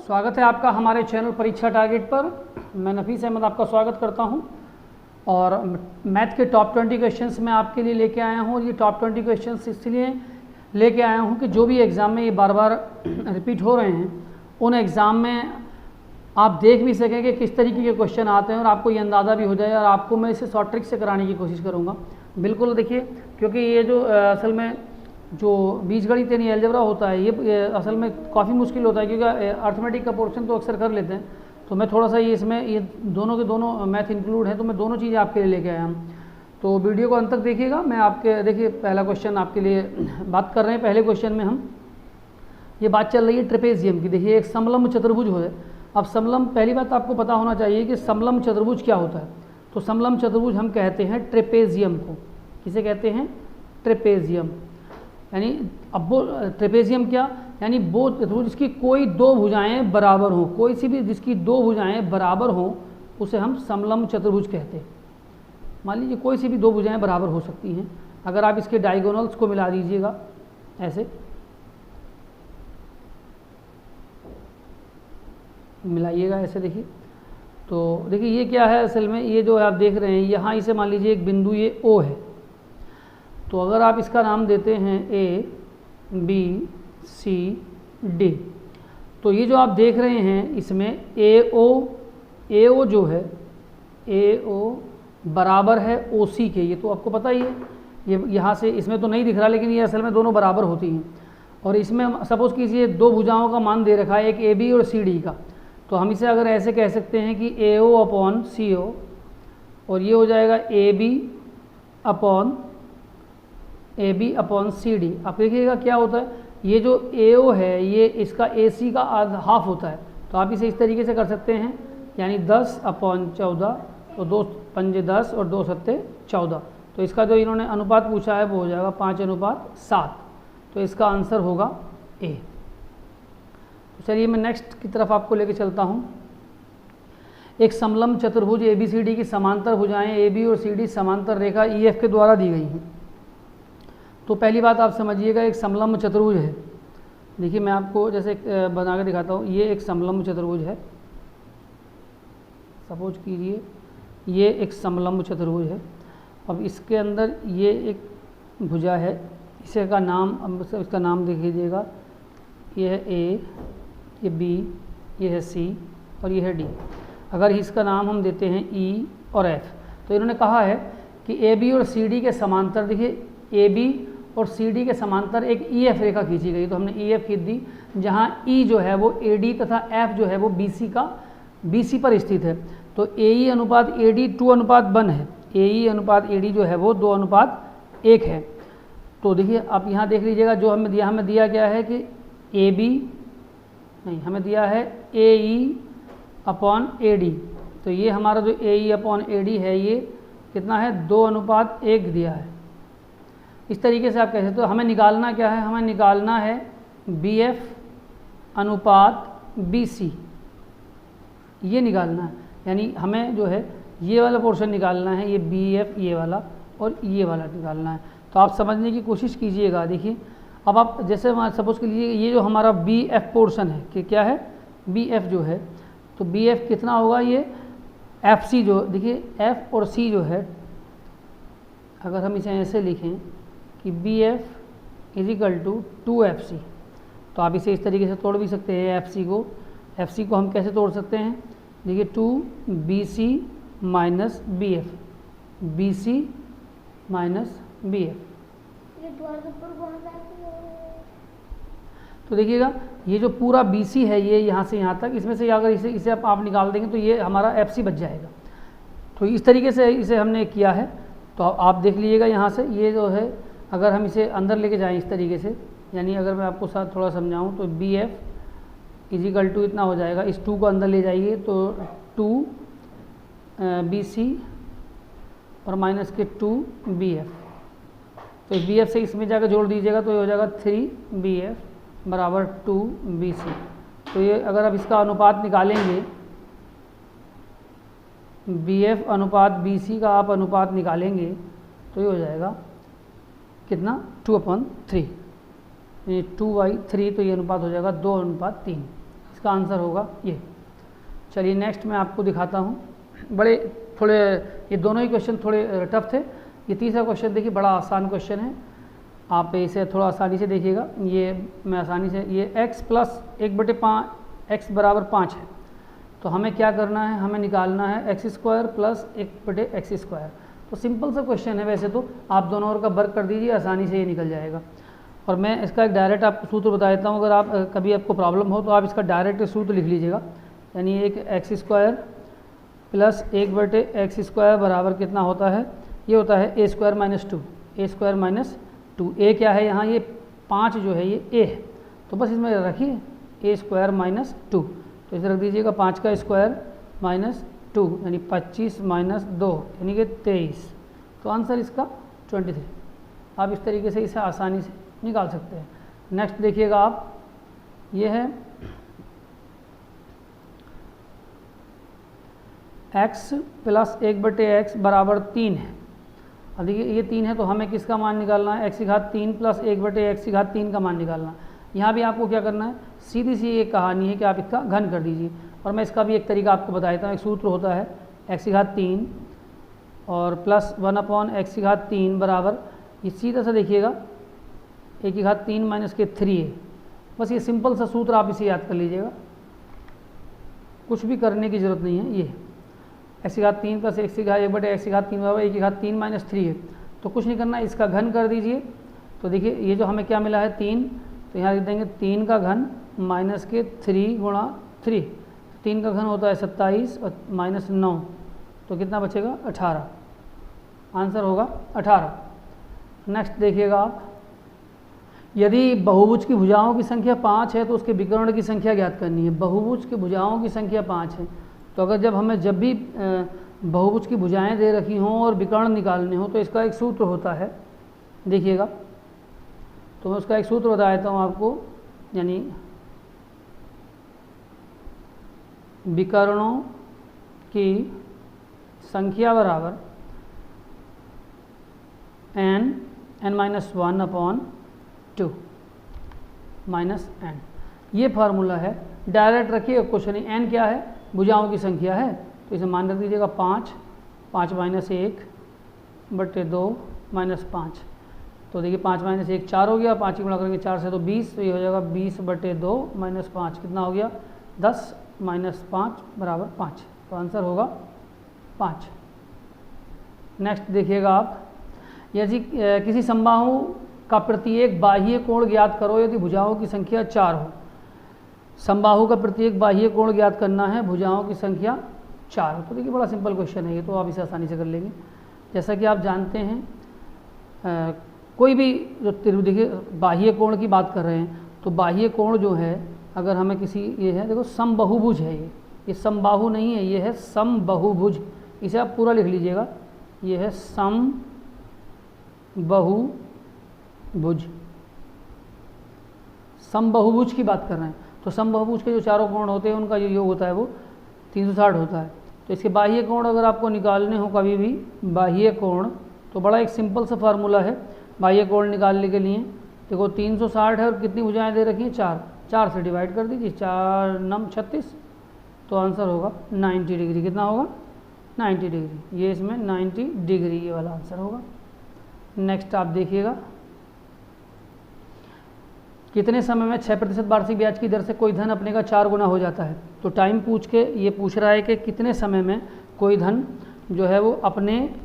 स्वागत है आपका हमारे चैनल परीक्षा टारगेट पर। मैं नफीस अहमद आपका स्वागत करता हूं और मैथ के टॉप 20 क्वेश्चंस मैं आपके लिए लेके आया हूं। और ये टॉप 20 क्वेश्चंस इसलिए लेके आया हूं कि जो भी एग्ज़ाम में ये बार बार रिपीट हो रहे हैं उन एग्ज़ाम में आप देख भी सकें कि किस तरीके के क्वेश्चन आते हैं और आपको ये अंदाज़ा भी हो जाए। और आपको मैं इसे शॉर्ट ट्रिक से कराने की कोशिश करूँगा। बिल्कुल देखिए, क्योंकि ये जो असल में जो बीजगणित यानी अलजेब्रा होता है ये असल में काफ़ी मुश्किल होता है, क्योंकि अर्थमेटिक का पोर्शन तो अक्सर कर लेते हैं। तो मैं थोड़ा सा ये इसमें ये दोनों के दोनों मैथ इंक्लूड है, तो मैं दोनों चीज़ें आपके लिए लेके आया हूँ। तो वीडियो को अंत तक देखिएगा। मैं आपके देखिए पहला क्वेश्चन आपके लिए बात कर रहे हैं। पहले क्वेश्चन में हम ये बात चल रही है ट्रेपेजियम की। देखिए एक समलंब चतुर्भुज हो है। अब समलंब, पहली बात आपको पता होना चाहिए कि समलंब चतुर्भुज क्या होता है। तो समलंब चतुर्भुज हम कहते हैं ट्रेपेजियम को। किसे कहते हैं? ट्रेपेजियम। यानी अब वो ट्रेपेजियम क्या, यानी वो चतुर्भुज जिसकी कोई दो भुजाएं बराबर हों, कोई सी भी जिसकी दो भुजाएं बराबर हों उसे हम समलंब चतुर्भुज कहते हैं। मान लीजिए कोई सी भी दो भुजाएं बराबर हो सकती हैं। अगर आप इसके डायगोनल्स को मिला दीजिएगा ऐसे मिलाइएगा, ऐसे देखिए। तो देखिए ये क्या है असल में, ये जो आप देख रहे हैं यहाँ इसे मान लीजिए एक बिंदु ये O है। तो अगर आप इसका नाम देते हैं A B C D, तो ये जो आप देख रहे हैं इसमें AO जो है AO बराबर है OC के। ये तो आपको पता ही है, ये यहाँ से इसमें तो नहीं दिख रहा, लेकिन ये असल में दोनों बराबर होती हैं। और इसमें सपोज़ कीजिए दो भुजाओं का मान दे रखा है, एक AB और CD का। तो हम इसे अगर ऐसे कह सकते हैं कि AO अपॉन CO, और ये हो जाएगा AB अपॉन CD। आप देखिएगा क्या होता है, ये जो AO है ये इसका AC का हाफ होता है। तो आप इसे इस तरीके से कर सकते हैं, यानी 10 अपॉन 14, तो 2 पंजे 10 और 2 सत्ते 14। तो इसका जो इन्होंने अनुपात पूछा है वो हो जाएगा 5:7। तो इसका आंसर होगा A। तो चलिए मैं नेक्स्ट की तरफ आपको लेके चलता हूँ। एक समलंब चतुर्भुज ABCD की समांतर भुजाएं AB और CD समांतर रेखा EF के द्वारा दी गई हैं। तो पहली बात आप समझिएगा, एक समलंब चतुर्भुज है। देखिए मैं आपको जैसे बना कर दिखाता हूँ। ये एक समलंब चतुर्भुज है। सपोज कीजिए ये एक समलंब चतुर्भुज है। अब इसके अंदर ये एक भुजा है, इसे का नाम, अब इसका नाम देख लीजिएगा। ये है A, ये B, ये है C और ये है D। अगर इसका नाम हम देते हैं E और F, तो इन्होंने कहा है कि AB और CD के समांतर, देखिए AB और CD के समांतर एक EF रेखा खींची गई। तो हमने EF खींच दी, जहाँ E जो है वो AD तथा F जो है वो BC पर स्थित है। तो AE अनुपात AD 2:1 है। AE अनुपात AD जो है वो 2:1 है। तो देखिए आप यहाँ देख लीजिएगा, जो हमें दिया गया है कि हमें दिया है AE अपॉन AD। तो ये हमारा जो AE अपॉन AD है ये कितना है? 2:1 दिया है। इस तरीके से आप कह सकते हो। तो हमें निकालना क्या है? हमें निकालना है BF अनुपात BC, ये निकालना है। यानी हमें जो है ये वाला पोर्शन निकालना है, ये BF ये वाला और ये वाला निकालना है। तो आप समझने की कोशिश कीजिएगा। देखिए अब आप जैसे सपोज़ कीजिए ये जो हमारा BF पोर्शन है कि क्या है, BF जो है, तो BF कितना होगा? ये FC जो, देखिए F और C जो है, अगर हम इसे ऐसे लिखें कि BF इजिकल टू 2FC, तो आप इसे इस तरीके से तोड़ भी सकते हैं। FC को हम कैसे तोड़ सकते हैं? देखिए 2BC minus BF, BC minus BF। तो देखिएगा ये जो पूरा BC है ये यहाँ से यहाँ तक, इसमें से अगर इसे आप निकाल देंगे तो ये हमारा FC बच जाएगा। तो इस तरीके से इसे हमने किया है। तो आप देख लीजिएगा यहाँ से ये जो है, अगर हम इसे अंदर लेके जाएं इस तरीके से, यानी अगर मैं आपको साथ थोड़ा समझाऊँ तो BF इजिकल टू इतना हो जाएगा। इस 2 को अंदर ले जाइए तो 2BC और माइनस के 2BF। तो BF से इसमें जाकर जोड़ दीजिएगा तो ये हो जाएगा 3BF बराबर 2BC। तो ये अगर आप इसका अनुपात निकालेंगे, BF अनुपात BC का आप अनुपात निकालेंगे तो ये हो जाएगा कितना 2/3, यानी 2/3, तो ये अनुपात हो जाएगा 2:3। इसका आंसर होगा ये। चलिए नेक्स्ट मैं आपको दिखाता हूँ। बड़े थोड़े ये दोनों ही क्वेश्चन थोड़े टफ थे। ये तीसरा क्वेश्चन देखिए बड़ा आसान क्वेश्चन है, आप इसे थोड़ा आसानी से देखिएगा। ये मैं आसानी से, ये x प्लस 1/5 x बराबर 5 है, तो हमें क्या करना है, हमें निकालना है x² प्लस 1/x²। तो सिंपल सा क्वेश्चन है, वैसे तो आप दोनों ओर का वर्क कर दीजिए, आसानी से ये निकल जाएगा। और मैं इसका एक डायरेक्ट आपको सूत्र बता देता हूँ, अगर आप कभी आपको प्रॉब्लम हो तो आप इसका डायरेक्ट सूत्र लिख लीजिएगा। यानी एक x² प्लस 1/x² बराबर कितना होता है, ये होता है a² - 2, a² - 2। a क्या है यहाँ, ये 5 जो है ये a है, तो बस इसमें रखिए a² - 2, तो इसे रख दीजिएगा 5 का स्क्वायर माइनस 2 यानी 25 माइनस 2 यानी कि 23। तो आंसर इसका 23। आप इस तरीके से इसे आसानी से निकाल सकते हैं। नेक्स्ट देखिएगा आप, ये है x प्लस 1/x बराबर 3 है। अब देखिए ये 3 है, तो हमें किसका मान निकालना है, x³ प्लस 1/x³ का मान निकालना है। यहाँ भी आपको क्या करना है, सीधी सी एक कहानी है कि आप इसका घन कर दीजिए। और मैं इसका भी एक तरीका आपको बता देता हूँ। एक सूत्र होता है x³ और प्लस 1/x³ बराबर, ये सीधा सा देखिएगा 1/3 माइनस के 3 है। बस ये सिंपल सा सूत्र आप इसे याद कर लीजिएगा, कुछ भी करने की ज़रूरत नहीं है। ये x³ प्लस 1/x³ बराबर 1/3 माइनस 3 है, तो कुछ नहीं करना, इसका घन कर दीजिए। तो देखिए ये जो हमें क्या मिला है 3, तो यहाँ लिख देंगे 3 का घन माइनस के 3 गुणा 3, 3 का घन होता है 27 और माइनस 9, तो कितना बचेगा 18। आंसर होगा 18। नेक्स्ट देखिएगा आप, यदि बहुभुज की भुजाओं की संख्या 5 है तो उसके विकर्ण की संख्या ज्ञात करनी है। बहुभुज की भुजाओं की संख्या 5 है, तो अगर जब भी बहुभुज की भुजाएं दे रखी हों और विकर्ण निकालने हो तो इसका एक सूत्र होता है, देखिएगा। तो मैं उसका एक सूत्र बता देता हूँ आपको, यानी विकर्णों की संख्या बराबर n-1/2 माइनस n। ये फार्मूला है, डायरेक्ट रखिए, क्वेश्चन नहीं। n क्या है, भुजाओं की संख्या है, तो इसे मान रख दीजिएगा 5, 5 माइनस 1/2 माइनस 5। तो देखिए 5 माइनस 1 4 हो गया, 5 की गुणा करेंगे 4 से तो 20, तो ये हो जाएगा 20/2 माइनस 5, कितना हो गया 10 माइनस 5 बराबर 5, तो आंसर होगा 5। नेक्स्ट देखिएगा आप, यदि किसी समबाहु का प्रत्येक बाह्य कोण ज्ञात करो यदि भुजाओं की संख्या 4 हो। समबाहु का प्रत्येक बाह्य कोण ज्ञात करना है, भुजाओं की संख्या 4 हो। तो देखिए बड़ा सिंपल क्वेश्चन है ये, तो आप इसे आसानी से कर लेंगे। जैसा कि आप जानते हैं कोई भी जो देखिए बाह्य कोण की बात कर रहे हैं, तो बाह्य कोण जो है, अगर हमें किसी, ये है देखो समबाहुभुज है, ये समबाहु नहीं है, ये है समबाहुभुज। इसे आप पूरा लिख लीजिएगा, ये है समबाहुभुज। समबाहुभुज की बात कर रहे हैं, तो समबाहुभुज के जो चारों कोण होते हैं उनका जो योग होता है वो 360 होता है। तो इसके बाह्य कोण अगर आपको निकालने हो कभी भी बाह्य कोण, तो बड़ा एक सिंपल सा फार्मूला है बाह्य कोण निकालने के लिए। देखो 360 है और कितनी भुजाएं दे रखी हैं 4, 4 से डिवाइड कर दीजिए, 4 9 36, तो आंसर होगा 90 डिग्री। कितना होगा 90 डिग्री, ये इसमें 90 डिग्री ये वाला आंसर होगा। नेक्स्ट आप देखिएगा, कितने समय में 6% वार्षिक ब्याज की दर से कोई धन अपने का 4 गुना हो जाता है। तो टाइम पूछ के ये पूछ रहा है कि कितने समय में कोई धन जो है वो अपने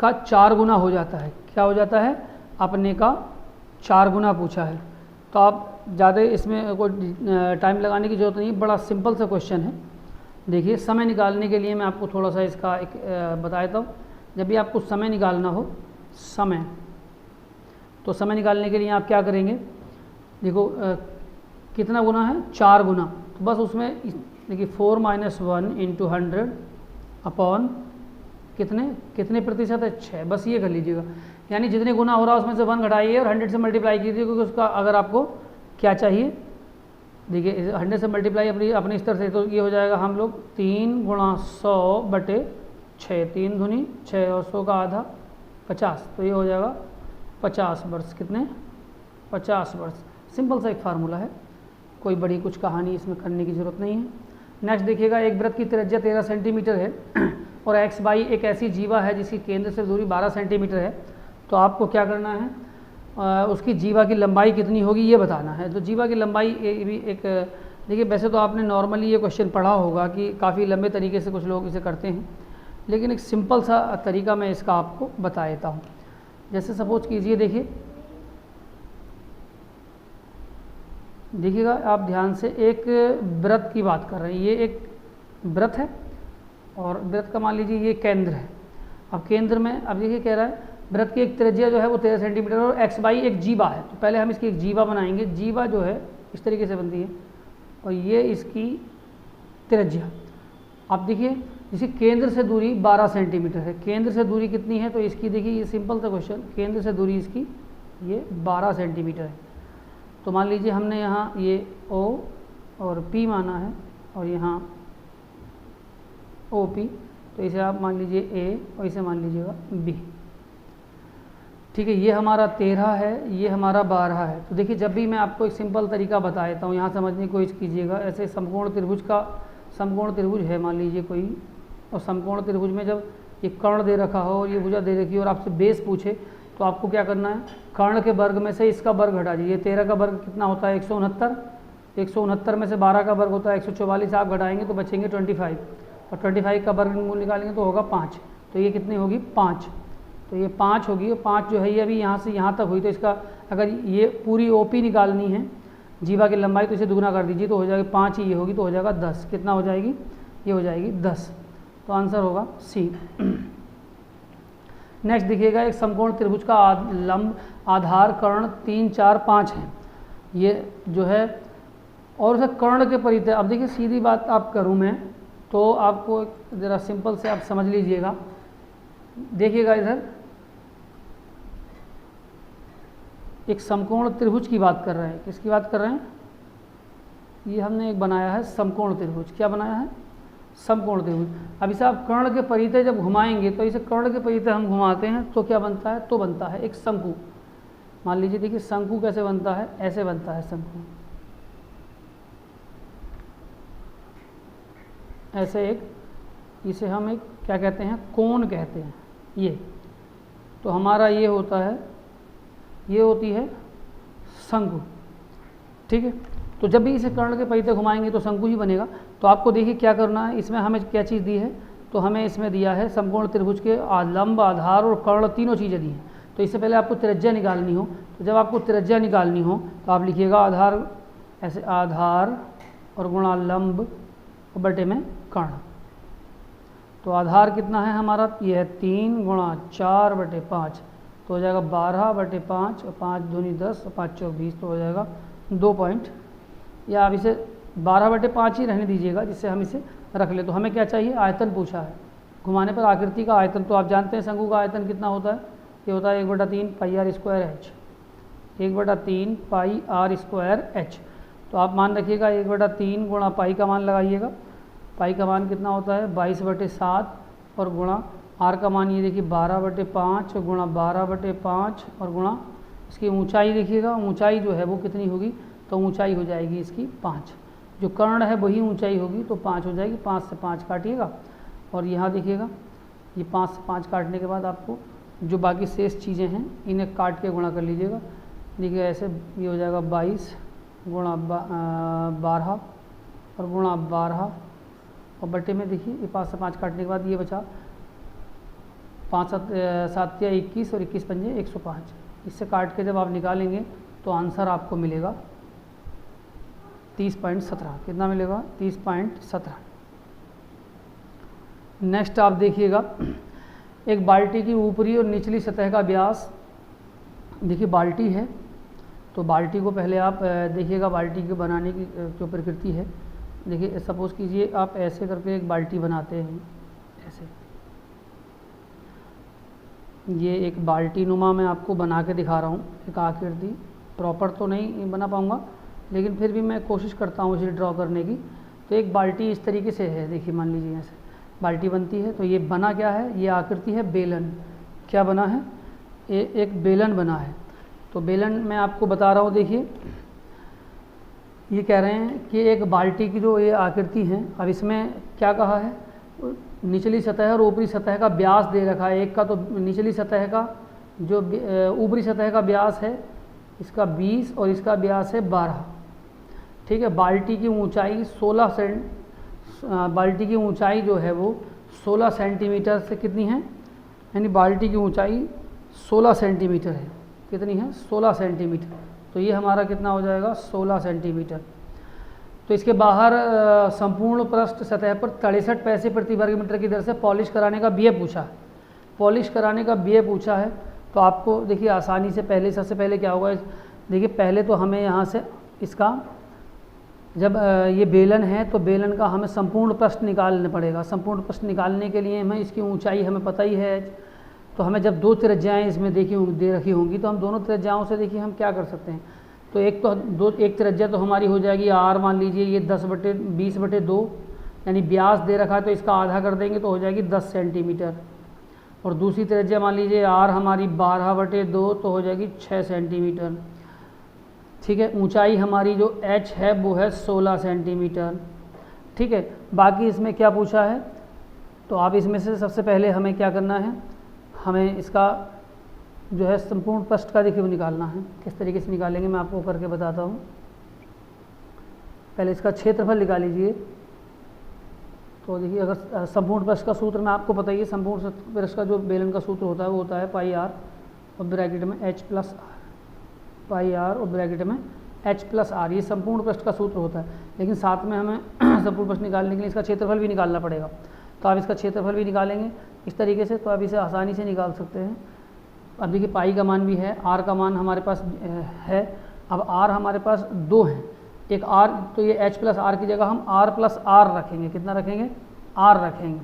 का 4 गुना हो जाता है। क्या हो जाता है, अपने का 4 गुना पूछा है। तो आप ज़्यादा इसमें कोई टाइम लगाने की ज़रूरत नहीं, बड़ा सिंपल सा क्वेश्चन है। देखिए समय निकालने के लिए मैं आपको थोड़ा सा इसका एक बता देता हूँ। जब भी आपको समय निकालना हो, समय, तो समय निकालने के लिए आप क्या करेंगे, देखो कितना गुना है 4 गुना, तो बस उसमें देखिए 4 - 1 × 100 अपॉन कितने प्रतिशत है 6, बस ये कर लीजिएगा। यानी जितने गुना हो रहा है उसमें से 1 घटाइए और 100 से मल्टीप्लाई कीजिए, क्योंकि उसका अगर आपको क्या चाहिए, देखिए 100 से मल्टीप्लाई अपने स्तर से, तो ये हो जाएगा हम लोग 3 × 100/6, 3 दूनी 6 और 100 का आधा 50, तो ये हो जाएगा 50 वर्ष। कितने 50 वर्ष। सिंपल सा एक फार्मूला है, कोई बड़ी कुछ कहानी इसमें करने की ज़रूरत नहीं है। नेक्स्ट देखिएगा, एक वृत्त की त्रिज्या 13 सेंटीमीटर है और एक्स वाई एक ऐसी जीवा है जिसकी केंद्र से दूरी 12 सेंटीमीटर है। तो आपको क्या करना है, उसकी जीवा की लंबाई कितनी होगी ये बताना है। तो जीवा की लंबाई भी एक, देखिए वैसे तो आपने नॉर्मली ये क्वेश्चन पढ़ा होगा कि काफ़ी लंबे तरीके से कुछ लोग इसे करते हैं, लेकिन एक सिंपल सा तरीका मैं इसका आपको बता देता हूँ। जैसे सपोज कीजिए, देखिएगा आप ध्यान से, एक वृत्त की बात कर रहे हैं। ये एक वृत्त है और वृत्त का मान लीजिए ये केंद्र है। अब केंद्र में अब देखिए कह रहा है वृत्त की एक त्रिज्या जो है वो 13 सेंटीमीटर और एक्स वाई एक जीवा है। तो पहले हम इसकी एक जीवा बनाएंगे। जीवा जो है इस तरीके से बनती है और ये इसकी त्रिज्या। अब देखिए इसकी केंद्र से दूरी 12 सेंटीमीटर है। केंद्र से दूरी कितनी है, तो इसकी देखिए ये सिंपल सा क्वेश्चन, केंद्र से दूरी इसकी ये 12 सेंटीमीटर है। तो मान लीजिए हमने यहाँ ये O और P माना है और यहाँ OP, तो इसे आप मान लीजिए A और इसे मान लीजिएगा B। ठीक है, ये हमारा 13 है, ये हमारा 12 है। तो देखिए जब भी मैं आपको एक सिंपल तरीका बता देता हूँ, यहाँ समझने की कोशिश कीजिएगा। ऐसे समकोण त्रिभुज है मान लीजिए कोई, और समकोण त्रिभुज में जब ये कर्ण दे रखा हो और ये भुजा दे रखी हो और आपसे बेस पूछे, तो आपको क्या करना है, कर्ण के वर्ग में से इसका वर्ग घटा दीजिए। 13 का वर्ग कितना होता है 169, 169 में से 12 का वर्ग होता है 144, आप घटाएंगे तो बचेंगे 25 और 25 का वर्गमूल निकालेंगे तो होगा 5। तो ये कितनी होगी 5, तो ये 5 होगी। और 5 जो है ये अभी यहाँ से यहाँ तक हुई, तो इसका अगर ये पूरी OP निकालनी है जीवा की लंबाई, तो इसे दुगना कर दीजिए तो हो जाएगा 5 ही ये होगी, तो हो जाएगा 10। कितना हो जाएगी, ये हो जाएगी 10। तो आंसर होगा C। नेक्स्ट देखिएगा, एक समकोण त्रिभुज का लंब आधार कर्ण 3, 4, 5 है। ये जो है और उसे कर्ण के परितः, अब देखिए सीधी बात आप करूँ मैं तो आपको ज़रा सिंपल से आप समझ लीजिएगा। देखिएगा इधर एक समकोण त्रिभुज की बात कर रहे हैं। किसकी बात कर रहे हैं, ये हमने एक बनाया है समकोण त्रिभुज। क्या बनाया है, समकोण त्रिभुज। अब इसे आप कर्ण के परितः जब घुमाएंगे, तो इसे कर्ण के परितः हम घुमाते हैं तो क्या बनता है, तो बनता है एक शंकु। मान लीजिए देखिए शंकु कैसे बनता है, ऐसे बनता है शंकु, ऐसे एक, इसे हम एक क्या कहते हैं, कोण कहते हैं ये। तो हमारा ये होता है, ये होती है शंकु। ठीक है, तो जब भी इसे कर्ण के परितः घुमाएंगे तो शंकु ही बनेगा। तो आपको देखिए क्या करना है, इसमें हमें क्या चीज़ दी है, तो हमें इसमें दिया है समकोण त्रिभुज के लंब, आधार और कर्ण तीनों चीज़ें दी हैं। तो इससे पहले आपको त्रिज्या निकालनी हो, तो जब आपको त्रिज्या निकालनी हो तो आप लिखिएगा आधार, ऐसे आधार और गुणा लंब और बटे में कर्ण। तो आधार कितना है हमारा, ये है 3 गुणा 4 बटे 5, तो हो जाएगा 12 बटे 5 और 5 दूनी 10 और 5 चौक 20, तो हो जाएगा 2 पॉइंट, या आप इसे 12 बटे 5 ही रहने दीजिएगा जिससे हम इसे रख ले। तो हमें क्या चाहिए, आयतन पूछा है, घुमाने पर आकृति का आयतन। तो आप जानते हैं शंकु का आयतन कितना होता है, ये होता है 1/3 पाई r स्क्वायर h, 1/3 पाई r स्क्वायर h। तो आप मान रखिएगा 1/3 गुणा पाई का मान लगाइएगा, पाई का मान कितना होता है 22/7 और गुणा r का मान ये देखिए 12/5 और गुणा 12/5 और गुणा इसकी ऊंचाई देखिएगा, ऊंचाई जो है वो कितनी होगी, तो ऊंचाई हो जाएगी इसकी 5। जो कर्ण है वही ऊंचाई होगी, तो 5 हो जाएगी। 5 से 5 काटिएगा और यहाँ देखिएगा ये 5 से 5 काटने के बाद आपको जो बाकी शेष चीज़ें हैं इन्हें काट के गुणा कर लीजिएगा। देखिए ऐसे ये हो जाएगा 22 गुणा 12 और गुणा 12 और बटे में देखिए ये 5 से 5 काटने के बाद ये बचा 5 7 या 21 और 21 पंजे 105। इससे काट के जब आप निकालेंगे तो आंसर आपको मिलेगा 30.17। कितना मिलेगा, 30.17। नेक्स्ट आप देखिएगा, एक बाल्टी की ऊपरी और निचली सतह का व्यास, देखिए बाल्टी है तो बाल्टी को पहले आप देखिएगा, बाल्टी के बनाने की जो प्रकृति है, देखिए सपोज़ कीजिए आप ऐसे करके एक बाल्टी बनाते हैं, ऐसे ये एक बाल्टी नुमा मैं आपको बना के दिखा रहा हूँ, एक आकृति, प्रॉपर तो नहीं बना पाऊँगा लेकिन फिर भी मैं कोशिश करता हूँ इसे ड्रॉ करने की। तो एक बाल्टी इस तरीके से है, देखिए मान लीजिए ऐसे बाल्टी बनती है। तो ये बना क्या है, ये आकृति है बेलन। क्या बना है, एक बेलन बना है। तो बेलन मैं आपको बता रहा हूँ, देखिए ये कह रहे हैं कि एक बाल्टी की जो ये आकृति है, अब इसमें क्या कहा है, निचली सतह और ऊपरी सतह का व्यास दे रखा है। एक का तो निचली सतह का जो ऊपरी सतह का व्यास है इसका 20 और इसका व्यास है 12। ठीक है, बाल्टी की ऊंचाई 16 बाल्टी की ऊंचाई जो है वो 16 सेंटीमीटर से कितनी है, यानी बाल्टी की ऊंचाई 16 सेंटीमीटर है। कितनी है, 16 सेंटीमीटर। तो ये हमारा कितना हो जाएगा, 16 सेंटीमीटर। तो इसके बाहर संपूर्ण पृष्ठ सतह पर 63 पैसे प्रति वर्ग मीटर की दर से पॉलिश कराने का व्यय पूछा है। पॉलिश कराने का व्यय पूछा है तो आपको देखिए आसानी से पहले, सबसे पहले क्या होगा, देखिए पहले तो हमें यहाँ से इसका, जब ये बेलन है तो बेलन का हमें संपूर्ण पृष्ठ निकालना पड़ेगा। संपूर्ण पृष्ठ निकालने के लिए हमें इसकी ऊंचाई हमें पता ही है, तो हमें जब दो त्रिज्याएँ इसमें दे रखी होंगी तो हम दोनों त्रिज्याओं से देखिए हम क्या कर सकते हैं। तो एक त्रिज्या तो हमारी हो जाएगी r, मान लीजिए ये 10/20/2, यानी व्यास दे रखा है तो इसका आधा कर देंगे तो हो जाएगी 10 सेंटीमीटर। और दूसरी त्रिज्या मान लीजिए r हमारी 12/2 तो हो जाएगी 6 सेंटीमीटर। ठीक है, ऊंचाई हमारी जो h है वो है 16 सेंटीमीटर। ठीक है, बाकी इसमें क्या पूछा है, तो आप इसमें से सबसे पहले हमें क्या करना है, हमें इसका जो है संपूर्ण पृष्ठ का देखिए वो निकालना है। किस तरीके से निकालेंगे मैं आपको करके बताता हूँ। पहले इसका क्षेत्रफल निकाल लीजिए। तो देखिए अगर संपूर्ण पृष्ठ का सूत्र में आपको पता ही है, संपूर्ण पृष्ठ का जो बेलन का सूत्र होता है वो होता है पाई r और ब्रैकेट में h प्लस r, पाई r और ब्रैकेट में h प्लस r, ये संपूर्ण पृष्ठ का सूत्र होता है। लेकिन साथ में हमें संपूर्ण पृष्ठ निकालने के लिए इसका क्षेत्रफल भी निकालना पड़ेगा। तो आप इसका क्षेत्रफल भी निकालेंगे इस तरीके से, तो आप इसे आसानी से निकाल सकते हैं। अब देखिए पाई का मान भी है, r का मान हमारे पास है। अब r हमारे पास 2 हैं, एक r, तो ये h प्लस r की जगह हम r प्लस r रखेंगे। कितना रखेंगे, r रखेंगे।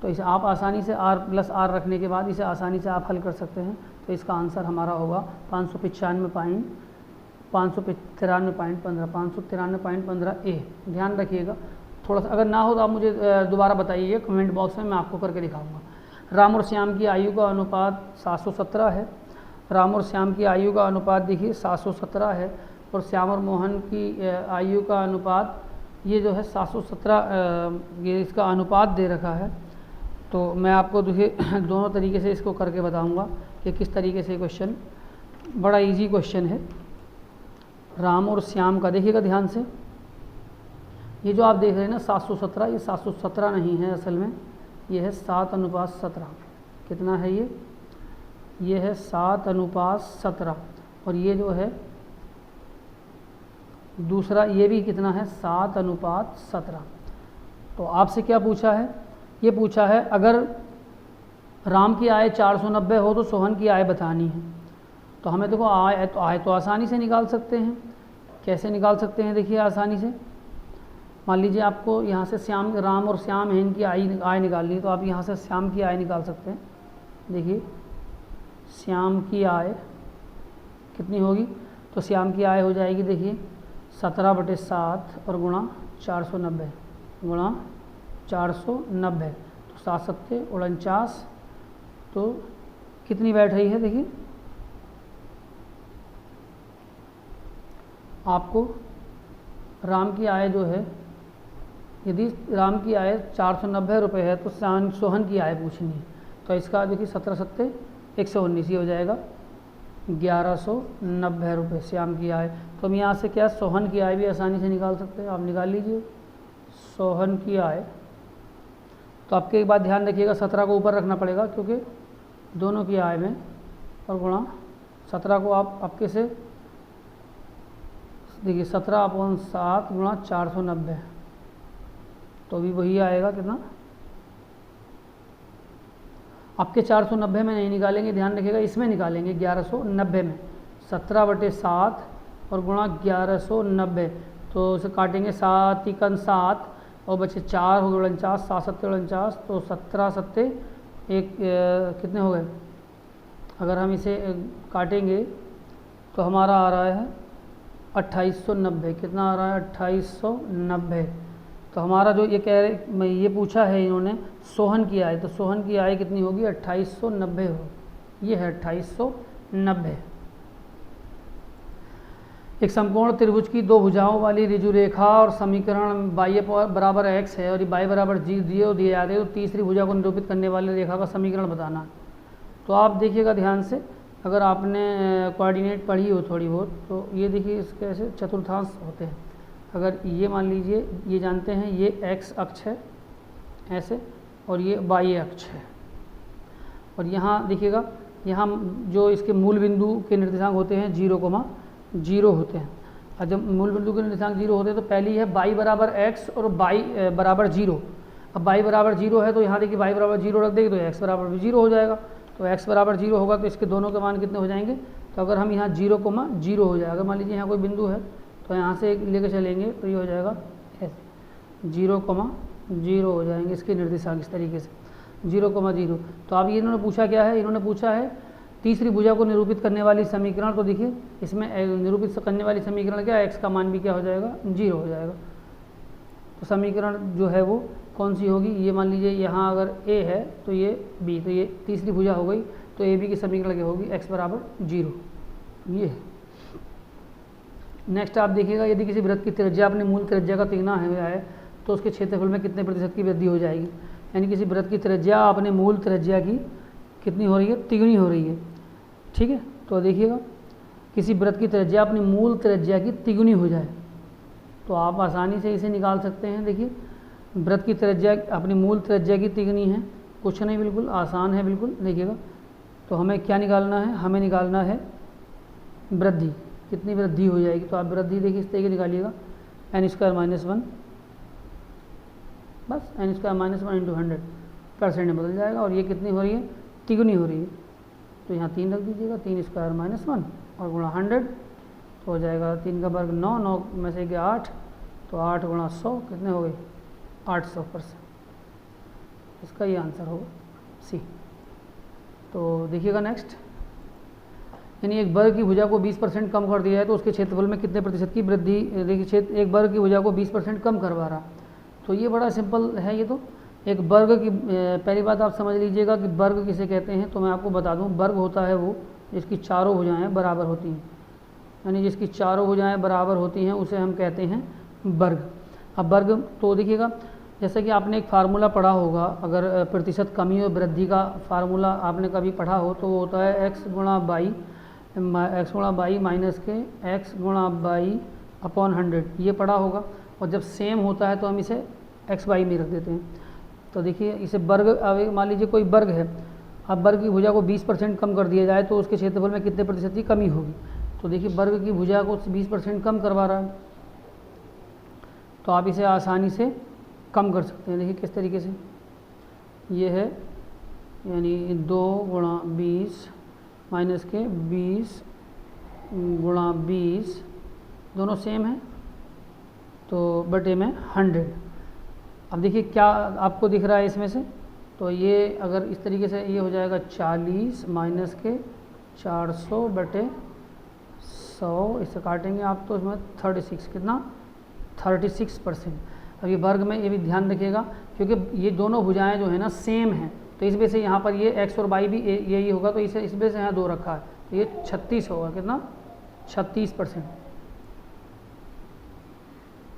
तो इसे आप आसानी से r प्लस r रखने के बाद इसे आसानी से आप हल कर सकते हैं। तो इसका आंसर हमारा होगा 593.15 ए। ध्यान रखिएगा, थोड़ा सा अगर ना हो तो आप मुझे दोबारा बताइए कमेंट बॉक्स में, मैं आपको करके दिखाऊंगा। राम और श्याम की आयु का अनुपात 717 है। राम और श्याम की आयु का अनुपात देखिए 717 है, और श्याम और मोहन की आयु का अनुपात ये जो है 717, ये इसका अनुपात दे रखा है। तो मैं आपको देखिए दोनों तरीके से इसको करके बताऊंगा कि किस तरीके से क्वेश्चन, बड़ा इजी क्वेश्चन है। राम और श्याम का देखिएगा ध्यान से, ये जो आप देख रहे हैं ना 717, ये 717 नहीं है असल में, ये है 7:17। कितना है ये है 7:17। और ये जो है दूसरा, ये भी कितना है 7:17। तो आपसे क्या पूछा है, ये पूछा है अगर राम की आय 490 हो तो सोहन की आय बतानी है। तो हमें देखो आय तो आसानी से निकाल सकते हैं। कैसे निकाल सकते हैं, देखिए आसानी से, मान लीजिए आपको यहाँ से राम और श्याम है, इनकी आय निकालनी है, तो आप यहाँ से श्याम की आय निकाल सकते हैं। देखिए श्याम की आय कितनी होगी, तो श्याम की आय हो जाएगी देखिए 17/7 और गुणा 490 गुणा 490, तो 7 7 49, तो कितनी बैठ रही है देखिए आपको। राम की आय जो है, यदि राम की आय 490 रुपये है तो सोहन की आय पूछनी है। तो इसका देखिए 17 7 119 हो जाएगा 1190 रुपये श्याम की आय। तो हम यहाँ से क्या सोहन की आय भी आसानी से निकाल सकते हैं। आप निकाल लीजिए सोहन की आय। तो आपके एक बात ध्यान रखिएगा, 17 को ऊपर रखना पड़ेगा क्योंकि दोनों की आय में, और गुणा 17 को आप आपके से देखिए 17/7 गुणा 490, तो भी वही आएगा कितना, आपके 490 में नहीं निकालेंगे, ध्यान रखिएगा इसमें निकालेंगे 1190 में। 17/7 और गुणा 1190, तो उसे काटेंगे 7 × 7 और बचे 4 हो गए 49, 7 7 49, तो 17 7 एक कितने हो गए। अगर हम इसे काटेंगे तो हमारा आ रहा है 2890। कितना आ रहा है 2890। तो हमारा जो ये कह रहे, ये पूछा है इन्होंने सोहन की आय, तो सोहन की आय कितनी होगी 2890 हो, ये है 2890। एक समकोण त्रिभुज की दो भुजाओं वाली ऋजु रेखा और समीकरण y बराबर x है और ये y बराबर जी दिए जाते हैं, तो तीसरी भुजा को निरूपित करने वाली रेखा का समीकरण बताना। तो आप देखिएगा ध्यान से, अगर आपने कोऑर्डिनेट पढ़ी हो थोड़ी बहुत, तो ये देखिए इसके ऐसे चतुर्थांश होते हैं। अगर ये मान लीजिए, ये जानते हैं ये x अक्ष है ऐसे, और ये y अक्ष है, और यहाँ देखिएगा, यहाँ जो इसके मूल बिंदु के निर्देशांक होते हैं 0,0 होते हैं। और जब मूल बिंदु के निर्देशांक 0 होते हैं तो पहली है y बराबर x और y बराबर 0। अब y बराबर 0 है तो यहाँ देखिए y बराबर 0 रख देंगे तो x बराबर भी 0 हो जाएगा। तो x बराबर 0 होगा तो इसके दोनों के मान कितने हो जाएंगे, तो अगर हम यहाँ 0,0 हो जाएगा, मान लीजिए यहाँ कोई बिंदु है तो यहाँ से लेकर चलेंगे तो ये हो जाएगा ऐसे 0,0 हो जाएंगे इसके निर्देशांक, इस तरीके से 0,0। तो अब ये इन्होंने पूछा क्या है, इन्होंने पूछा है तीसरी भुजा को निरूपित करने वाली समीकरण। तो देखिए इसमें निरूपित करने वाली समीकरण क्या है, x का मान भी क्या हो जाएगा, 0 हो जाएगा। तो समीकरण जो है वो कौन सी होगी, ये मान लीजिए यहाँ अगर a है तो ये b, तो ये तीसरी भुजा हो गई, तो ab की समीकरण क्या होगी, x बराबर 0। ये नेक्स्ट आप देखिएगा, यदि किसी वृत्त की त्रिज्या अपने मूल त्रिज्या का तिगुना है तो उसके क्षेत्रफल में कितने प्रतिशत की वृद्धि हो जाएगी। यानी किसी वृत्त की त्रिज्या अपने मूल त्रिज्या की कितनी हो रही है, तिगुनी हो रही है। ठीक है, तो देखिएगा किसी वृत्त की त्रिज्या अपनी मूल त्रिज्या की तिगुनी हो जाए तो आप आसानी से इसे निकाल सकते हैं। देखिए वृत्त की त्रिज्या अपनी मूल त्रिज्या की तिगुनी है, कुछ नहीं, बिल्कुल आसान है बिल्कुल। देखिएगा तो हमें क्या निकालना है, हमें निकालना है वृद्धि, कितनी वृद्धि हो जाएगी। तो आप वृद्धि देखिए इस तरीके निकालिएगा, n² - 1, बस n² - 1 × 100% में बदल जाएगा। और ये कितनी हो रही है, तिगुनी हो रही है, तो यहाँ 3 रख दीजिएगा, 3² - 1 और गुणा 100 तो हो जाएगा 3 का वर्ग 9, 9 में से 8, तो 8 × 100 कितने हो गए, 800%। इसका ये आंसर होगा सी। तो देखिएगा नेक्स्ट, यानी एक वर्ग की भुजा को 20% कम कर दिया है तो उसके क्षेत्रफल में कितने प्रतिशत की वृद्धि। देखिए एक वर्ग की भुजा को 20% कम करवा रहा, तो ये बड़ा सिंपल है। ये तो एक वर्ग की पहली बात आप समझ लीजिएगा कि वर्ग किसे कहते हैं, तो मैं आपको बता दूं, वर्ग होता है वो जिसकी चारों भुजाएं बराबर होती हैं, यानी जिसकी चारों भुजाएं बराबर होती हैं उसे हम कहते हैं वर्ग। अब वर्ग तो देखिएगा, जैसे कि आपने एक फार्मूला पढ़ा होगा, अगर प्रतिशत कमी और वृद्धि का फार्मूला आपने कभी पढ़ा हो तो वो होता है x × y माइनस के x × y अपॉन 100, ये पढ़ा होगा। और जब सेम होता है तो हम इसे xy में रख देते हैं। तो देखिए इसे वर्ग, अब मान लीजिए कोई वर्ग है, अब वर्ग की भुजा को 20% कम कर दिया जाए तो उसके क्षेत्रफल में कितने प्रतिशत की कमी होगी। तो देखिए वर्ग की भुजा को 20% कम करवा रहा है, तो आप इसे आसानी से कम कर सकते हैं। देखिए किस तरीके से, ये है यानी 2 × 20 माइनस के 20 × 20 दोनों सेम है, तो बटे में 100। अब देखिए क्या आपको दिख रहा है इसमें से, तो ये अगर इस तरीके से ये हो जाएगा 40 माइनस के 400 बटे 100, इससे काटेंगे आप तो इसमें 36, कितना 36%। अब ये वर्ग में ये भी ध्यान रखिएगा क्योंकि ये दोनों भुजाएं जो है ना सेम हैं, तो इस वजह से यहाँ पर ये x और y भी यही होगा, तो इसे इस वजह से यहाँ 2 रखा है, तो ये 36 होगा, कितना 36%।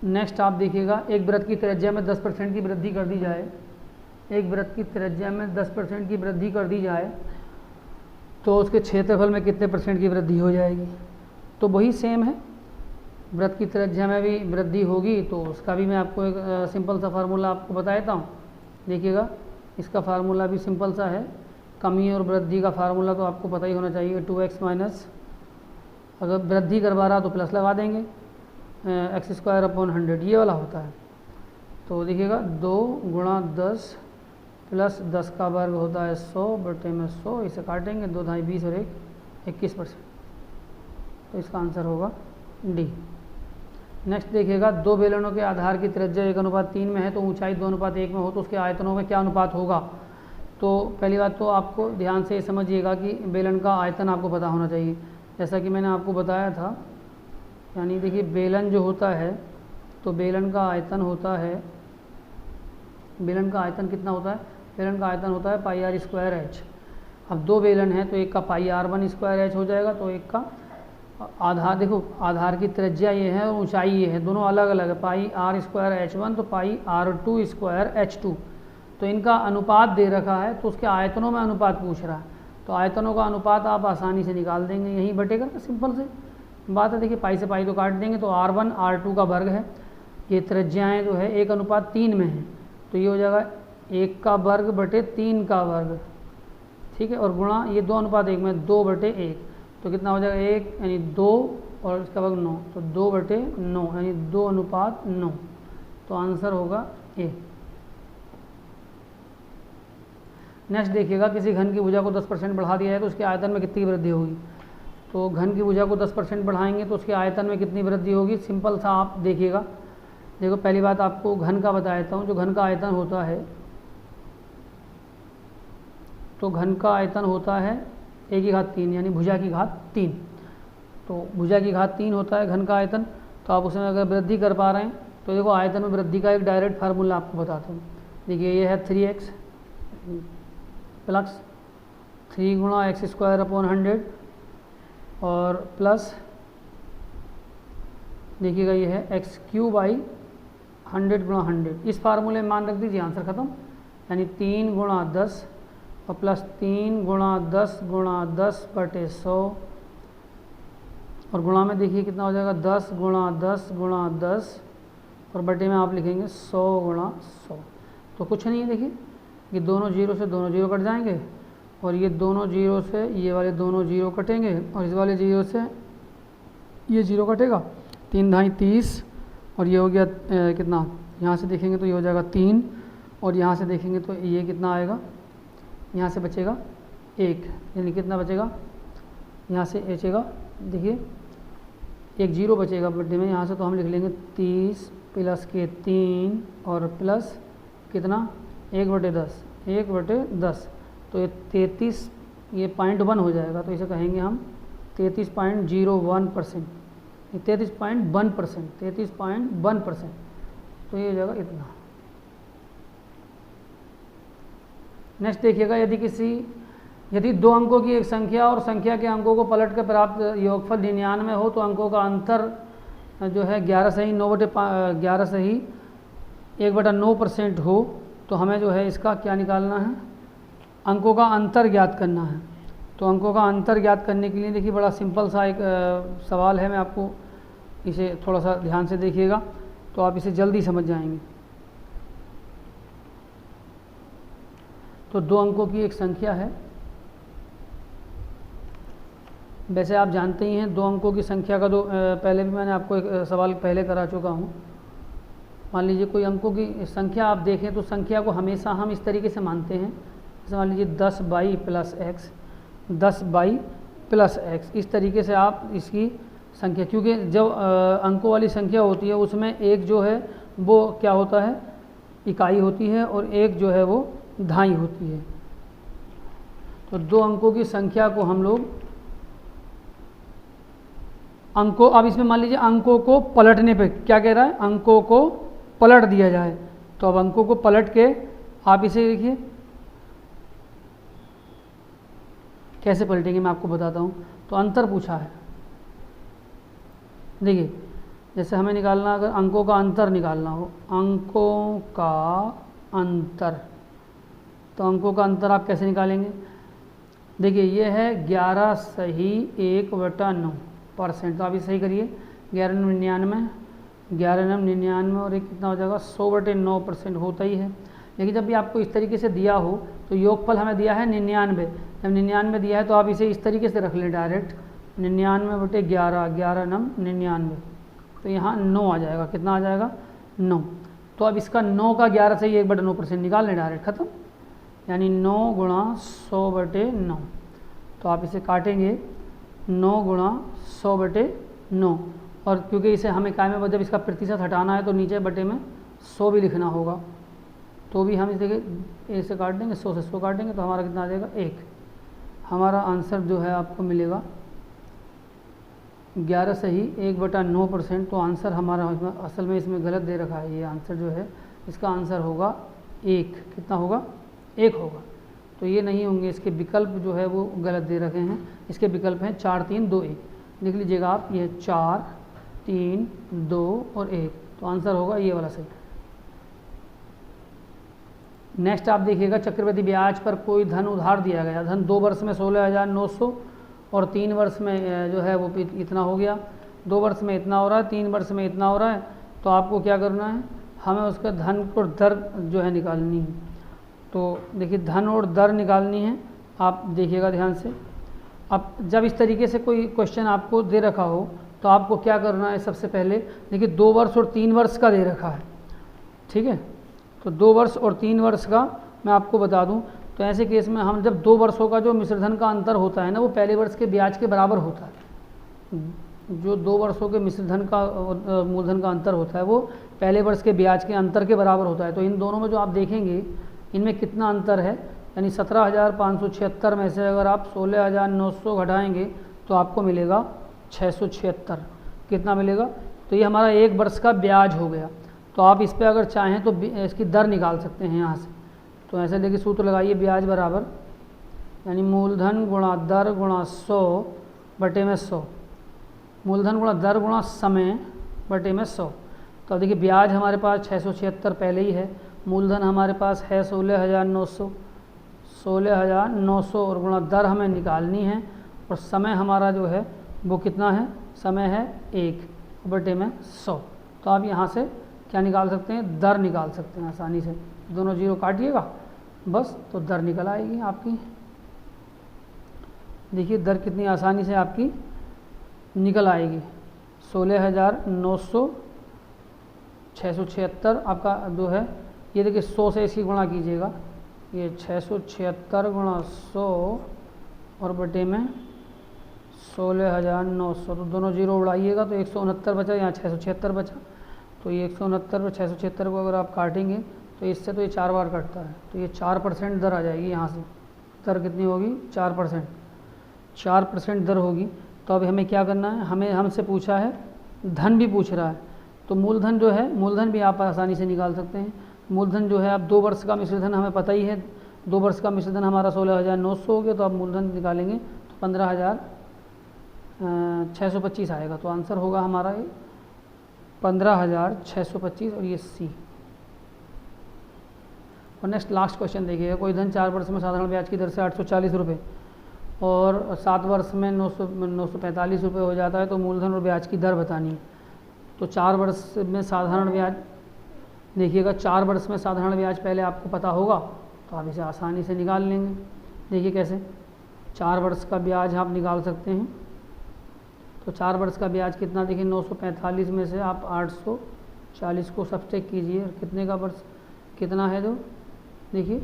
नेक्स्ट आप देखिएगा, एक वृत्त की त्रिज्या में 10% की वृद्धि कर दी जाए, एक वृत्त की त्रिज्या में 10% की वृद्धि कर दी जाए तो उसके क्षेत्रफल में कितने % की वृद्धि हो जाएगी। तो वही सेम है, वृत्त की त्रिज्या में भी वृद्धि होगी तो उसका भी मैं आपको एक सिंपल सा फार्मूला आपको बता देता हूँ। देखिएगा इसका फार्मूला भी सिंपल सा है, कमी और वृद्धि का फार्मूला तो आपको पता ही होना चाहिए, 2x माइनस, अगर वृद्धि करवा रहा तो प्लस लगा देंगे, x² अपॉन 100 ये वाला होता है। तो देखिएगा 2 × 10 प्लस 10 का वर्ग होता है 100 बटे में 100, इसे काटेंगे, 2 × 20 और 1 21%, तो इसका आंसर होगा डी। नेक्स्ट देखिएगा, दो बेलनों के आधार की त्रिज्या 1:3 में है तो ऊंचाई 2:1 में हो तो उसके आयतनों में क्या अनुपात होगा। तो पहली बात तो आपको ध्यान से समझिएगा कि बेलन का आयतन आपको पता होना चाहिए, जैसा कि मैंने आपको बताया था। यानी देखिए बेलन जो होता है तो बेलन का आयतन होता है, बेलन का आयतन कितना होता है, बेलन का आयतन होता है πr² h। अब दो बेलन है तो एक का πr1² h हो जाएगा, तो एक का आधार देखो, आधार की त्रिज्या ये है और ऊंचाई ये है, दोनों अलग अलग है, पाई आर स्क्वायर H1 तो पाई R2 स्क्वायर H2। तो इनका अनुपात दे रखा है तो उसके आयतनों में अनुपात पूछ रहा है, तो आयतनों का अनुपात आप आसानी से निकाल देंगे, यहीं बटेगा, सिंपल से बात है। देखिए पाई से पाई तो काट देंगे, तो R1 R2 का वर्ग है, ये त्रिज्याएँ जो है 1:3 में है, तो ये हो जाएगा 1 का वर्ग बटे 3 का वर्ग, ठीक है, और गुणा ये 2:1 में 2/1, तो कितना हो जाएगा 1 यानी 2 और इसका वर्ग 9, तो 2/9 यानी 2:9, तो आंसर होगा ए। नेक्स्ट देखिएगा, किसी घन की भुजा को 10% बढ़ा दिया है तो उसके आयतन में कितनी वृद्धि होगी। तो घन की भुजा को 10% बढ़ाएंगे तो उसके आयतन में कितनी वृद्धि होगी, सिंपल सा आप देखिएगा। देखो पहली बात आपको घन का बता देता हूँ, जो घन का आयतन होता है, तो घन का आयतन होता है a की घात 3 यानी भुजा की घात 3, तो भुजा की घात 3 होता है घन का आयतन। तो आप उसमें अगर वृद्धि कर पा रहे हैं तो देखो आयतन में वृद्धि का एक डायरेक्ट फार्मूला आपको बताता हूँ। देखिए ये है 3x प्लस 3 गुणा x² 100 और प्लस देखिएगा ये है x³ 100 गुणा 100। इस फार्मूले में मान रख दीजिए, आंसर खत्म, यानी 3 गुणा 10 और प्लस 3 गुणा 10 गुणा 10/100 और गुणा में देखिए कितना हो जाएगा 10 गुणा 10 गुणा 10 और बटे में आप लिखेंगे 100 गुणा 100। तो कुछ नहीं है, देखिए ये दोनों जीरो से दोनों जीरो कट जाएंगे और ये दोनों जीरो से ये वाले दोनों जीरो कटेंगे और इस वाले जीरो से ये जीरो कटेगा, 3 ढाई 30 और ये हो गया कितना, यहाँ से देखेंगे तो ये हो जाएगा 3 और यहाँ से देखेंगे तो ये कितना आएगा, यहाँ से बचेगा 1, यानी कितना बचेगा, यहाँ से बचेगा, देखिए एक जीरो बचेगा बटे में, यहाँ से तो हम लिख लेंगे 30 प्लस के 3 और प्लस कितना 1/10, 1/10, तो ये 33, ये 0.1 हो जाएगा, तो इसे कहेंगे हम 33.01%, 33.1%, 33.1%, तो ये हो जाएगा इतना। नेक्स्ट देखिएगा, यदि 2 अंकों की एक संख्या और संख्या के अंकों को पलट कर प्राप्त योगफल 99 हो तो अंकों का अंतर जो है 11 सही 9/11 सही 1/9% हो, तो हमें जो है इसका क्या निकालना है, अंकों का अंतर ज्ञात करना है। तो अंकों का अंतर ज्ञात करने के लिए देखिए बड़ा सिंपल सा एक सवाल है, मैं आपको इसे थोड़ा सा ध्यान से देखिएगा तो आप इसे जल्दी समझ जाएंगे। तो 2 अंकों की एक संख्या है, वैसे आप जानते ही हैं 2 अंकों की संख्या का पहले भी मैंने आपको एक सवाल पहले करा चुका हूँ। मान लीजिए कोई अंकों की संख्या आप देखें तो संख्या को हमेशा हम इस तरीके से मानते हैं, जैसे मान लीजिए 10/+ x, 10/ + x, इस तरीके से आप इसकी संख्या, क्योंकि जब अंकों वाली संख्या होती है उसमें एक जो है वो क्या होता है, इकाई होती है और एक जो है वो दहाई होती है। तो 2 अंकों की संख्या को हम लोग अब इसमें मान लीजिए अंकों को पलटने पे क्या कह रहा है, अंकों को पलट दिया जाए, तो अब अंकों को पलट के आप इसे देखिए कैसे पलटेंगे, मैं आपको बताता हूँ। तो अंतर पूछा है, देखिए जैसे हमें निकालना, अगर अंकों का अंतर निकालना हो, अंकों का अंतर, तो अंकों का अंतर आप कैसे निकालेंगे, देखिए ये है 11 सही 1/9%, तो आप इसे सही करिए, 11 9 99 और एक कितना हो जाएगा 100/9% होता ही है। लेकिन जब भी आपको इस तरीके से दिया हो तो योगफल हमें दिया है 99, जब 99 दिया है तो आप इसे इस तरीके से रख लें डायरेक्ट, 99/11, 11 9 99, तो यहाँ 9 आ जाएगा, कितना आ जाएगा 9। तो अब इसका 9 का 11 से ही 1/9% निकाल लें डायरेक्ट, खत्म, यानी 9 गुणा 100/9, तो आप इसे काटेंगे 9 गुणा 100/9, और क्योंकि इसे हमें काय में जब इसका प्रतिशत हटाना है तो नीचे बटे में 100 भी लिखना होगा, तो भी हम इसे ए से काट देंगे, 100 से 100 काट देंगे, तो हमारा कितना आ जाएगा 1। हमारा आंसर जो है आपको मिलेगा 11 सही 1/9%, तो आंसर हमारा असल में इसमें गलत दे रखा है, ये आंसर जो है इसका आंसर होगा 1, कितना होगा 1 होगा। तो ये नहीं होंगे, इसके विकल्प जो है वो गलत दे रखे हैं, इसके विकल्प हैं 4 3 2 1। लिख लीजिएगा आप, ये 4, 3, 2 और 1, तो आंसर होगा ये वाला सही। नेक्स्ट आप देखिएगा, चक्रवृद्धि ब्याज पर कोई धन उधार दिया गया, धन 2 वर्ष में 16,900 और 3 वर्ष में जो है वो इतना हो गया, 2 वर्ष में इतना हो रहा है, 3 वर्ष में इतना हो रहा है, तो आपको क्या करना है, हमें उसका धन और दर जो है निकालनी है। तो देखिए धन और दर निकालनी है, आप देखिएगा ध्यान से। अब जब इस तरीके से कोई क्वेश्चन आपको दे रखा हो तो आपको क्या करना है, सबसे पहले देखिए 2 वर्ष और 3 वर्ष का दे रखा है, ठीक है, तो 2 वर्ष और 3 वर्ष का मैं आपको बता दूं, तो ऐसे केस में हम जब 2 वर्षों का जो मिश्रधन का अंतर होता है ना, वो पहले वर्ष के ब्याज के बराबर होता है। जो 2 वर्षों के मिश्रधन का मूलधन का अंतर होता है वो पहले वर्ष के ब्याज के अंतर के बराबर होता है। तो इन दोनों में जो आप देखेंगे इनमें कितना अंतर है, यानी 17,576 में से अगर आप 16,900 घटाएंगे तो आपको मिलेगा 676। कितना मिलेगा, तो ये हमारा 1 वर्ष का ब्याज हो गया। तो आप इस पर अगर चाहें तो इसकी दर निकाल सकते हैं यहाँ से। तो ऐसे देखिए सूत्र लगाइए, ब्याज बराबर यानी मूलधन गुणा दर गुणा 100 बटे में 100, मूलधन गुणा दर गुणा समय बटे में 100। तो देखिए ब्याज हमारे पास 676 पहले ही है, मूलधन हमारे पास है 16,900 और गुणा दर हमें निकालनी है, और समय हमारा जो है वो कितना है, समय है 1 बटे में 100। तो आप यहाँ से क्या निकाल सकते हैं, दर निकाल सकते हैं आसानी से। दोनों जीरो काटिएगा बस, तो दर निकल आएगी आपकी। देखिए दर कितनी आसानी से आपकी निकल आएगी, 16,900 676 आपका जो है, ये देखिए 100 से इसकी गुणा कीजिएगा, ये 676 गुणा 100 और बटे में 16,900, तो दोनों जीरो उड़ाइएगा तो 169 बचा, यहाँ 676 बचा। तो ये 169 और 676 को अगर आप काटेंगे तो इससे तो ये 4 बार कटता है, तो ये 4% दर आ जाएगी यहाँ से। दर कितनी होगी, 4% दर होगी। तो अब हमें क्या करना है, हमें हमसे पूछा है, धन भी पूछ रहा है, तो मूलधन जो है, मूलधन भी आप आसानी से निकाल सकते हैं। मूलधन जो है, अब 2 वर्ष का मिश्रधन हमें पता ही है, 2 वर्ष का मिश्रधन हमारा 16,900 हो गया, तो आप मूलधन निकालेंगे तो 15,625 आएगा। तो आंसर होगा हमारा ये 15,625 और ये सी। और नेक्स्ट लास्ट क्वेश्चन देखिएगा, कोई धन 4 वर्ष में साधारण ब्याज की दर से 840 रुपये और 7 वर्ष में 945 रुपये हो जाता है, तो मूलधन और ब्याज की दर बतानी है। तो 4 वर्ष में साधारण ब्याज देखिएगा, 4 वर्ष में साधारण ब्याज पहले आपको पता होगा, तो आप इसे आसानी से निकाल लेंगे। देखिए कैसे, 4 वर्ष का ब्याज आप निकाल सकते हैं। तो 4 वर्ष का ब्याज कितना, देखिए 945 में से आप 840 को सब्ट्रैक्ट कीजिए, और कितने का वर्ष कितना है, जो देखिए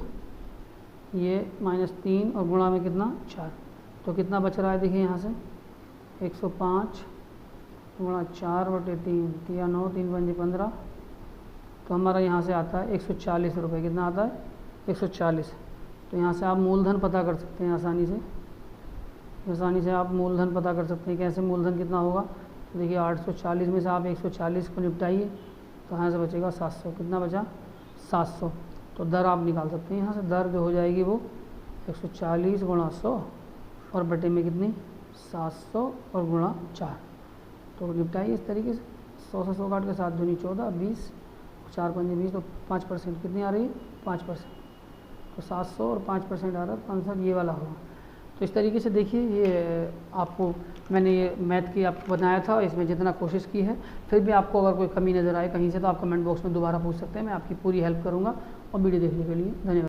ये -3 और गुणा में कितना 4, तो कितना बच रहा है, देखिए यहाँ से 105 गुणा 4 बटे 3, 3 9 3 5 15, तो हमारा यहाँ से आता है 140 रुपये। कितना आता है, 140। तो यहाँ से आप मूलधन पता कर सकते हैं आसानी से आप मूलधन पता कर सकते हैं। कैसे, मूलधन कितना होगा, तो देखिए 840 में से आप 140 को निपटाइए, तो यहाँ से बचेगा 700। कितना बचा, 700। तो दर आप निकाल सकते हैं यहाँ से, दर जो हो जाएगी वो 140 गुणा 100 और बटे में कितनी 700 और गुणा 4। तो निपटाइए इस तरीके से, 100 से 100 काट के 7 दूनी 14, 20, 4 पंजे 20, तो 5% कितनी आ रही है, 5%। तो 700 और 5% आ रहा है, तो आंसर ये वाला होगा। तो इस तरीके से देखिए, ये आपको मैंने ये मैथ की आपको बनाया था, इसमें जितना कोशिश की है। फिर भी आपको अगर कोई कमी नज़र आए कहीं से, तो आप कमेंट बॉक्स में दोबारा पूछ सकते हैं, मैं आपकी पूरी हेल्प करूँगा। और वीडियो देखने के लिए धन्यवाद।